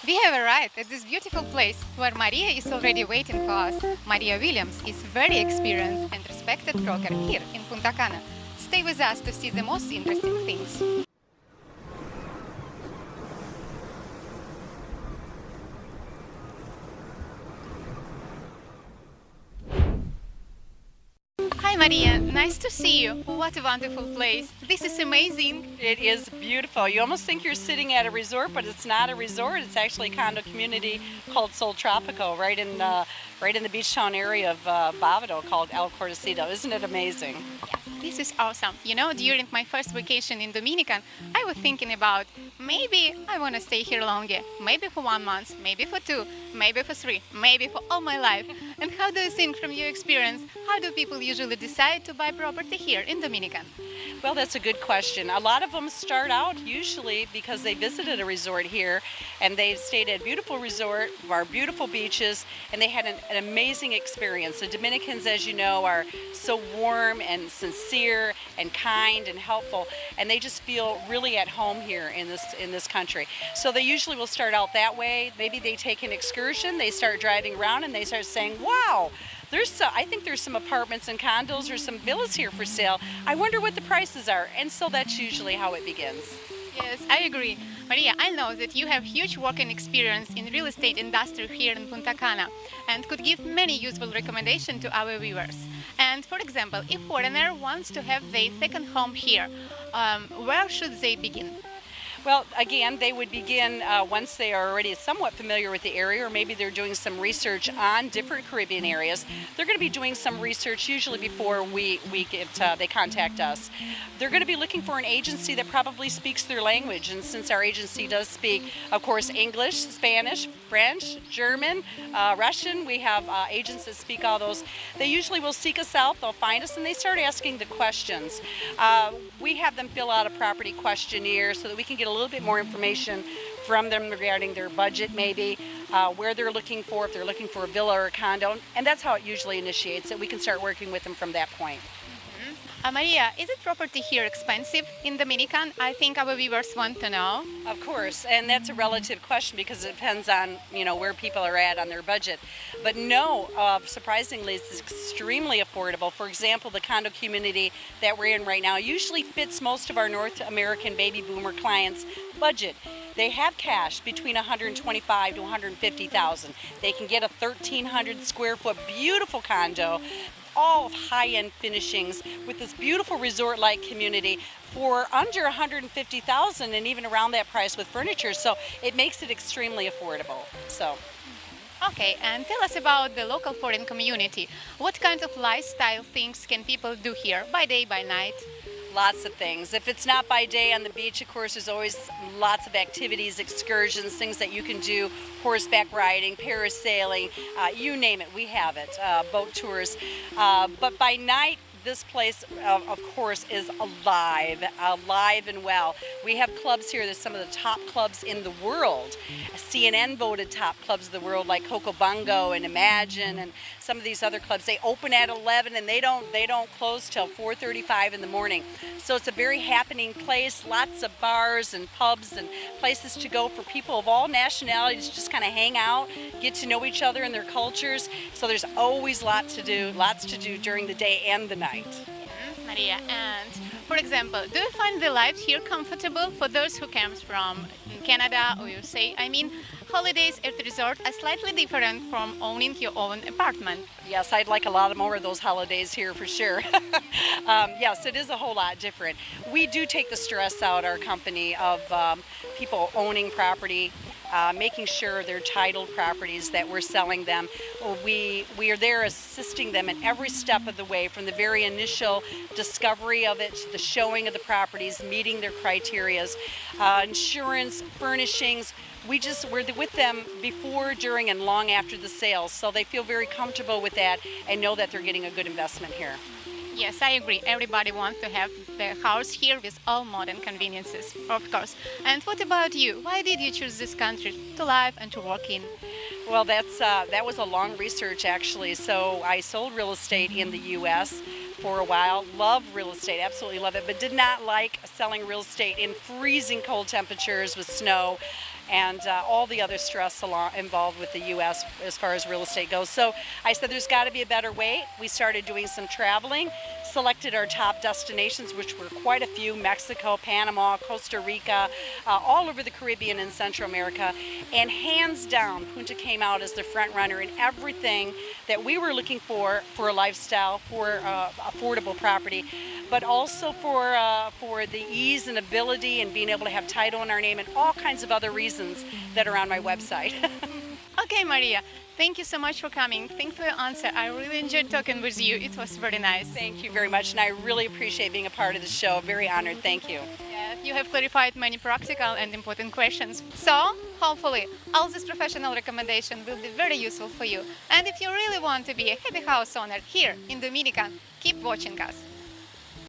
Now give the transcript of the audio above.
We have arrived at this beautiful place where Maria is already waiting for us. Maria Williams is very experienced and respected broker here in Punta Cana. Stay with us to see the most interesting things. Hi Maria, nice to see you. What a wonderful place. This is amazing. It is beautiful. You almost think you're sitting at a resort, but it's not a resort. It's actually a condo community called Sol Tropico, right in the beach town area of Bavado, called El Cortecito. Isn't it amazing? Yes, this is awesome. You know, during my first vacation in Dominican, I was thinking about maybe I want to stay here longer. Maybe for 1 month, maybe for 2, maybe for 3, maybe for all my life. And how do you think from your experience, how do people usually decide to buy property here in Dominican? Well, that's a good question. A lot of them start out usually because they visited a resort here and they stayed at a beautiful resort, our beautiful beaches, and they had an amazing experience. The Dominicans, as you know, are so warm and sincere and kind and helpful, and they just feel really at home here in this country. So they usually will start out that way. Maybe they take an excursion, they start driving around and they start saying, wow, I think there's some apartments and condos or some villas here for sale. I wonder what the prices are. And so that's usually how it begins. Yes, I agree. Maria, I know that you have huge working experience in real estate industry here in Punta Cana and could give many useful recommendations to our viewers. And for example, if foreigner wants to have their second home here, where should they begin? Well, again, they would begin once they are already somewhat familiar with the area, or maybe they're doing some research on different Caribbean areas. They're going to be doing some research usually before they contact us. They're going to be looking for an agency that probably speaks their language, and since our agency does speak, of course, English, Spanish, French, German, Russian, we have agents that speak all those. They usually will seek us out, they'll find us, and they start asking the questions. We have them fill out a property questionnaire so that we can get a little bit more information from them regarding their budget, maybe where they're looking for, if they're looking for a villa or a condo, and that's how it usually initiates it. We can start working with them from that point. Maria, is it property here expensive in Dominican? I think our viewers want to know. Of course, and that's a relative question because it depends on where people are at on their budget. But no, surprisingly, it's extremely affordable. For example, the condo community that we're in right now usually fits most of our North American baby boomer clients' budget. They have cash between 125 to 150,000. They can get a 1,300 square foot beautiful condo, all of high-end finishings with this beautiful resort-like community for under 150,000 and even around that price with furniture. So it makes it extremely affordable. Okay, and tell us about the local foreign community. What kind of lifestyle things can people do here, by day, by night? Lots of things. If it's not by day on the beach, of course, there's always lots of activities, excursions, things that you can do, horseback riding, parasailing, you name it, we have it, boat tours. But by night, this place, of course, is alive and well. We have clubs here. There's some of the top clubs in the world. CNN voted top clubs of the world, like Coco Bongo and Imagine, and some of these other clubs. They open at 11 and they don't close till 4:35 in the morning. So it's a very happening place. Lots of bars and pubs and places to go for people of all nationalities. Just kind of hang out, get to know each other and their cultures. So there's always lots to do during the day and the night. Maria, and for example, do you find the life here comfortable for those who come from Canada or USA? I mean, holidays at the resort are slightly different from owning your own apartment. Yes, I'd like a lot more of those holidays here for sure. Yes, it is a whole lot different. We do take the stress out, our company, of people owning property, making sure they're titled properties that we're selling them. We are there assisting them in every step of the way, from the very initial discovery of it to the showing of the properties, meeting their criterias, insurance, furnishings. We're with them before, during, and long after the sales, so they feel very comfortable with that and know that they're getting a good investment here. Yes, I agree. Everybody wants to have their house here with all modern conveniences, of course. And what about you? Why did you choose this country to live and to work in? Well, that was a long research, actually. So I sold real estate in the U.S. for a while. Love real estate, absolutely love it, but did not like selling real estate in freezing cold temperatures with snow. and all the other stress involved with the U.S. as far as real estate goes. So I said there's got to be a better way. We started doing some traveling, selected our top destinations, which were quite a few: Mexico, Panama, Costa Rica, all over the Caribbean and Central America. And hands down, Punta came out as the front runner in everything that we were looking for a lifestyle, for affordable property, but also for the ease and ability and being able to have title in our name and all kinds of other reasons that are on my website. Okay, Maria, thank you so much for coming. Thanks for your answer. I really enjoyed talking with you. It was very nice. Thank you very much, and I really appreciate being a part of the show. Very honored. Thank you. Yeah, you have clarified many practical and important questions. So, hopefully, all these professional recommendations will be very useful for you. And if you really want to be a happy house owner here in Dominican, keep watching us.